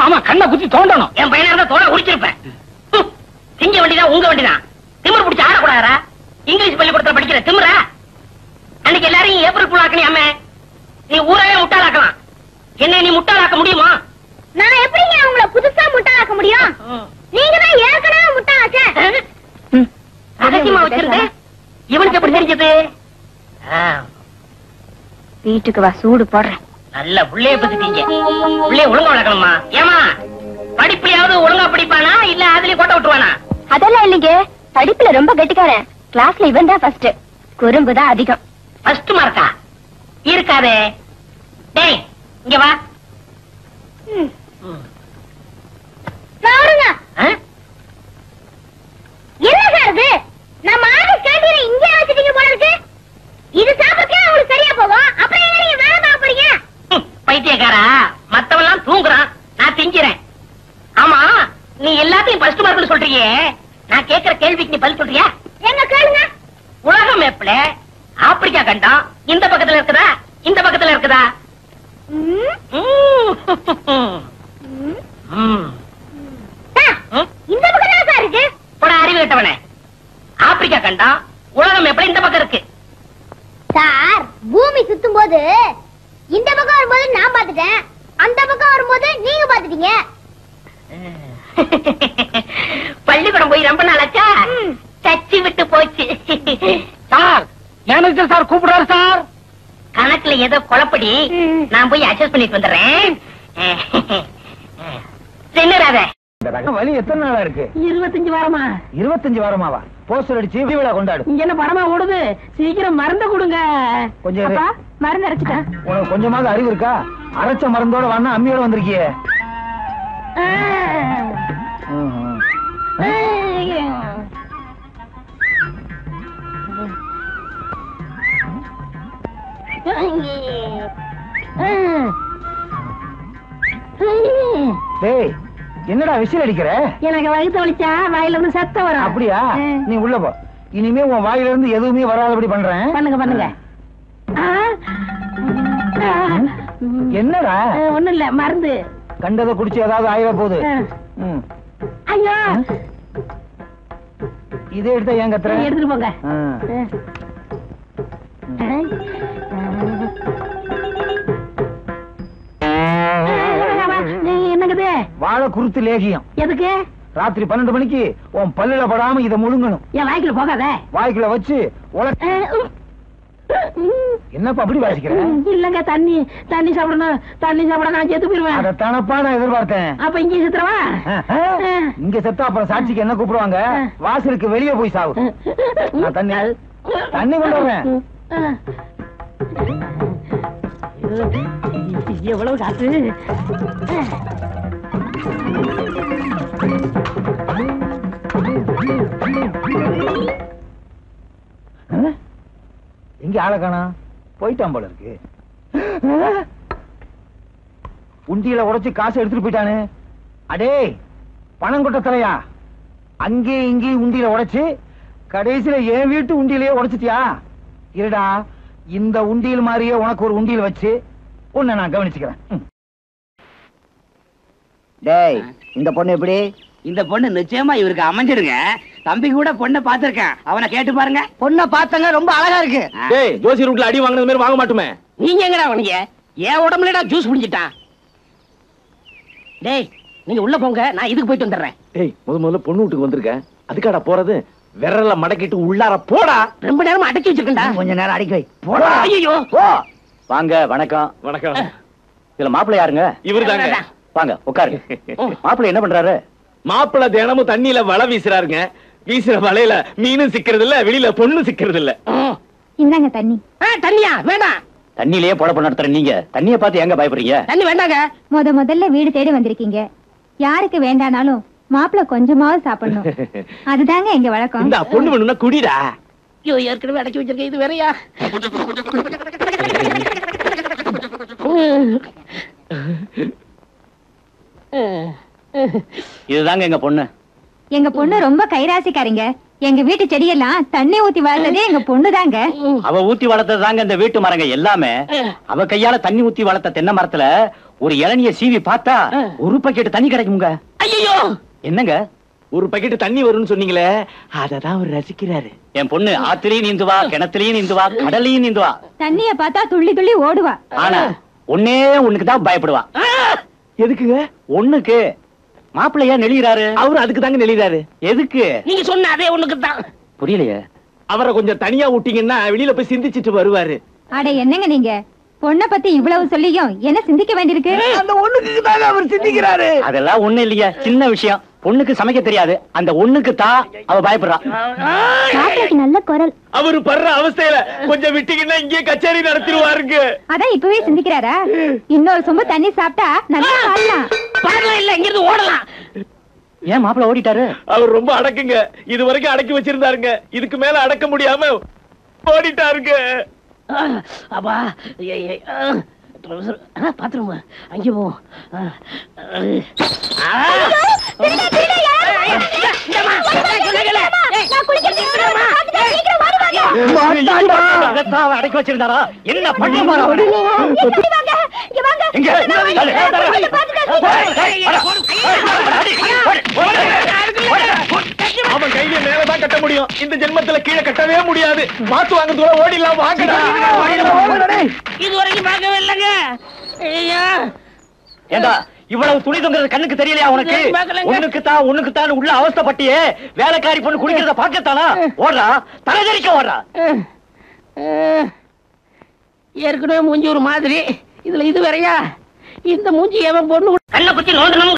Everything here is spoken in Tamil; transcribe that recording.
ஆமா ஆமா கண்ணை குத்தி தோண்டணும். என் பையனா இருந்தா தோலை உரிச்சிருப்பேன். திங்க வண்டிதான் உங்க வண்டிதான். திமிர் பிடிச்சி ஆடக்கூடாதா? இங்கிலீஷ் பள்ளிக்கூடத்துல படிக்கிற திமிரா? அன்னைக்கு எல்லாரையும் ஏப்ரல் ஃபுல் ஆக்கணியாமே. நீ ஊரவே முட்டாளாக்கலாம். என்ன நீ முட்டாளாக்க முடியுமா? நான் எப்படிங்க உங்களை புதுசா முட்டாளாக்க முடியும்? நீங்க தான் ஏற்கனவே முட்டாளாக்க. ரகசியமா வச்சிருந்தேன். இவனுக்கு எப்படி தெரிஞ்சது? வீட்டுக்கு வா, சூடு போடுறேன். நல்ல புள்ளைய பத்திட்டீங்க. புள்ளைய ஒழுங்கா வளர்க்கணுமா? ஏமா படிப்புலயாவது ஒழுங்கா படிப்பானா இல்ல அதுலயே கோட்டை விட்டுவானா? அதெல்லாம் இல்லைங்க, படிப்புல ரொம்ப கெட்டிக்காரன். கிளாஸ்ல இவன் தான் ஃபர்ஸ்ட், குறும்பு தான் அதிகம். ஃபர்ஸ்ட் மார்க்கா இருக்காதே. டேய் இங்க வா. நாருங்க என்ன சார் இது? நம்ம ஆபீஸ் கேண்டீனை இங்கே வச்சிட்டீங்க போல இருக்கு. இது சாப்பிட்டே உங்களுக்கு சரியா போகும். அப்புறம் எங்க நீங்க வேலை பார்க்க போறீங்க? பைத்தியக்காரா, மத்தவெல்லாம் தூங்குறான், நான் திங்கிறேன். ஆமா நீ எல்லாத்தையும் ஃபர்ஸ்ட் மார்க்னு சொல்றியே, நான் கேக்குற கேள்விக்கு நீ பதில் சொல்றியா? எங்க கேளுங்க. உலக மேப்ல ஆப்பிரிக்கா கண்டம் இந்த பக்கத்துல இருக்குதா இந்த பக்கத்துல இருக்குதா? இந்த பக்கம் தான் சார் இருக்கு. போட அறிவு கேட்டவனே. ஆப்பிரிக்கா கண்டம் உலக மேப்ல இந்த பக்கம் இருக்கு. சார் பூமி சுத்தும் போது இந்த பக்கம் வரும்போது நான் பாத்துட்டேன், அந்த பக்கம் வரும்போது நீங்க பாத்துட்டீங்க. பள்ளிக்கூடம் போய் ரொம்ப நாளாச்சா? தச்சு விட்டு போச்சு. சார் மேனேஜர் சார் கூப்பிடுறாரு சார். கணக்குல ஏதோ குழப்படி, நான் போய் அட்ஜஸ்ட் பண்ணிட்டு வந்துடுறேன். என்னடாத இந்த ரகம் வலி எத்தனை நாளா இருக்கு? 25 வாரமா? 25 வாரமாவா? போஸ்டர் அடிச்சு விழா கொண்டாடு. இங்க என்ன படமா ஓடுது? சீக்கிரம் மருந்து கொடுங்க. கொஞ்சம் இரு. மருந்து அரைச்சிட்டேன். உனக்கு கொஞ்சமாவது அறிவு இருக்கா? அரைச்ச மருந்தோட வந்தா அம்மியோட வந்திருக்கியே. டேய் என்னடா விசில் அடிக்கிற? எனக்கு வயிற்று வலிச்சா வாயில இருந்து சத்தம் வரும். அப்படியா? நீ உள்ள போ. இனிமே உன் வாயில இருந்து எதுவுமே வராதபடி பண்றேன். பண்ணுங்க பண்ணுங்க. என்னடா? ஒண்ணும் இல்ல, மருந்து. கண்டதை குடிச்சு ஏதாவது ஆயிட போகுது. ஐயோ இதே எடுத்தா ஏன் கத்துற? எடுத்துட்டு போங்க. என்னங்குது? வாழை குருத்து லேகியம். எதுக்கு? ராத்திரி 12 மணிக்கு உன் பல்லுல படாம இத முழுங்கணும். என் வாய்க்குள்ள போகாத. வாய்க்குள்ள வச்சு என்னப்பா அப்படி வாசிக்கிற? இல்லங்க, தண்ணி சாப்பிடணும். தண்ணி சாப்பிட நான் செத்து போயிருவேன். அத தனப்பா நான் எதிர்பார்த்தேன். அப்ப இங்க செத்துறவா? இங்க செத்தா அப்புறம் சாட்சிக்கு என்ன கூப்பிடுவாங்க? வாசலுக்கு வெளியே போய் சாவு. நான் தண்ணி கொண்டு வரேன். எவ்வளவு காசு? எங்க ஆள காணோம்? போயிட்டான் போல இருக்கு. உண்டியில உடைச்சு காசு எடுத்துட்டு போயிட்டானு. அடே பணம் கொட்ட தலையா, அங்கே இங்கே உண்டியில உடைச்சு கடைசியில என் வீட்டு உண்டியிலேயே உடைச்சிட்டியா? இருடா, இந்த உண்டியல் மாதிரியே உனக்கு ஒரு உண்டியல் வச்சு உன்னை நான் கவனிச்சுக்கிறேன். டேய் இந்த பொண்ணு எப்படி? இந்த பொண்ணு நிச்சயமா இவருக்கு அமைஞ்சிருங்க. தம்பி கூட பொண்ணை பாத்திருக்கேன், அவனை கேட்டு பாருங்க. பொண்ணை பார்த்தங்க, ரொம்ப அழகா இருக்கு. டேய் ஜோசி ரூட்ல அடி வாங்குனது மாதிரி வாங்க மாட்டோமே. நீங்க எங்கடா வந்தீங்க? என் உடம்புலடா ஜூஸ் குடிச்சிட்டான். டேய் நீங்க உள்ள போங்க, நான் இதுக்கு போயிட்டு வந்துடுறேன். டேய் முதல்ல பொண்ணு வீட்டுக்கு வந்திருக்கேன், அதுக்காடா போறது? விரல மடக்கிட்டு உள்ளார போடா. ரொம்ப நேரம் அடக்கி வச்சிருக்கேன்டா. கொஞ்ச நேரம் அடிக்க வை. போடா. ஐயோ வாங்க. வணக்கம். வணக்கம். இதுல மாப்பிள்ளை யாருங்க? இவருதாங்க. வாங்க உட்காருங்க. மாப்பிள்ளை என்ன பண்றாரு? மாப்பிள்ளை தினமும் தண்ணியில வலை வீசுறாருங்க. வீசுற வலையில மீனும் சிக்கிறது இல்ல, வெளியில பொண்ணு சிக்கிறது இல்ல. இந்தாங்க தண்ணி. தண்ணியா? வேண்டாம். தண்ணியிலேயே பொழப்பு நடத்துற நீங்க தண்ணிய பார்த்து எங்க பயப்படுறீங்க? தண்ணி வேண்டாங்க. முதல்ல வீடு தேடி வந்திருக்கீங்க. யாருக்கு வேண்டானாலும் மாப்பிள்ள கொஞ்சமாவது சாப்பிடணும். அதுதாங்க எங்க வழக்கம். இந்த பொண்ணு வேணும்னா குடிடா. ஐயோ ஏற்கனவே அடக்கி வச்சிருக்கேன், இது வேறயா? இதுதாங்க எங்க பொண்ணு. எங்க பொண்ணு ரொம்ப கைராசிக்காரிங்க. எங்க வீட்டு செடியெல்லாம் தண்ணி ஊத்தி வளர்த்ததே எங்க பொண்ணுதாங்க. அவ ஊத்தி வளர்த்ததாங்க இந்த வீட்டு மரங்க எல்லாமே. அவ கையால தண்ணி ஊத்தி வளர்த்த தென்னை மரத்துல ஒரு இளநிய சீவி பார்த்தா ஒரு பக்கெட் தண்ணி கிடைக்குங்க. ஐயோ என்னங்க ஒரு பக்கெட் தண்ணி வரும்னு சொன்னீங்களே, அததான் அவர் ரசிக்கிறாரு. என் பொண்ணு ஆத்திலையும் நீந்துவா, கிணத்துலயும் நீந்துவா, கடலையும் நீந்துவா. தண்ணிய பார்த்தா துள்ளி துள்ளி ஓடுவா. ஆனா ஒன்னே ஒண்ணுக்கு தான் பயப்படுவா. எதுக்குங்க? ஒண்ணுக்கு. மாப்பிள்ளையா நெளிகிறாரு? அவரு அதுக்கு தாங்க நெளிறாரு. எதுக்கு? நீங்க சொன்ன அதே ஒண்ணுக்கு தான். புரியலையே. அவரை கொஞ்சம் தனியா விட்டீங்கன்னா வெளியில போய் சிந்திச்சிட்டு வருவாரு. அட என்னங்க நீங்க பொண்ண பத்தி இவ்வளவு சொல்லியும் என்ன சிந்திக்க வேண்டியிருக்கு? அந்த ஒண்ணுக்கு தாங்க அவர் சிந்திக்கிறாரு. அதெல்லாம் ஒண்ணு இல்லையா, சின்ன விஷயம். பொண்ணுக்கு சமைக்க தெரியாது, அந்த ஒண்ணுக்கு தான் அவ பயப்படுறா. மாப்பிளைக்கு நல்ல குரல். அவரு படுற அவஸ்தையில கொஞ்சம் விட்டீங்கன்னா இங்கே கச்சேரி நடத்திடுவாருங்க. அதான் இப்பவே சிந்திக்கிறாரா? இன்னொரு சொம்பு தண்ணி சாப்பிட்டா நல்லா வாழலாம். பாடலாம் இல்ல, இங்க இருந்து ஓடலாம். ஏன் மாப்பிள்ள ஓடிட்டாரு? அவர் ரொம்ப அடக்குங்க. இது வரைக்கும் அடக்கி வச்சிருந்தாருங்க, இதுக்கு மேல அடக்க முடியாம ஓடிட்டாருங்க. அப்பா பாத்ரூம் அங்கே போ. அடக்கி வச்சிருந்தாரா? என்ன பண்ண போறா? அவன் கையில மேலதான் கட்ட முடியும், இந்த ஜென்மத்துல கீழே கட்டவே முடியாது. மாத்து வாங்க தூரம் ஓடிடலாம் வாங்கடா. இது வரைக்கும் பார்க்கவே இல்லைங்க. ஏண்டா இவ்வளவு துணி தொங்குறது கண்ணுக்கு தெரியலையா உனக்கு? உனக்கு தான் உள்ள அவஸ்தைப்பட்டியே. வேலைக்காரி பொண்ணு குடிக்கிறத பாக்கத்தானா ஓடுறா? தலைதறிக்க ஓடுறா. ஏற்கனவே மூஞ்சி ஒரு மாதிரி, இதுல இது வேறையா? இந்த மூஞ்சி எவன் பொண்ணு கண்ணை குத்தி நோண்டணும்.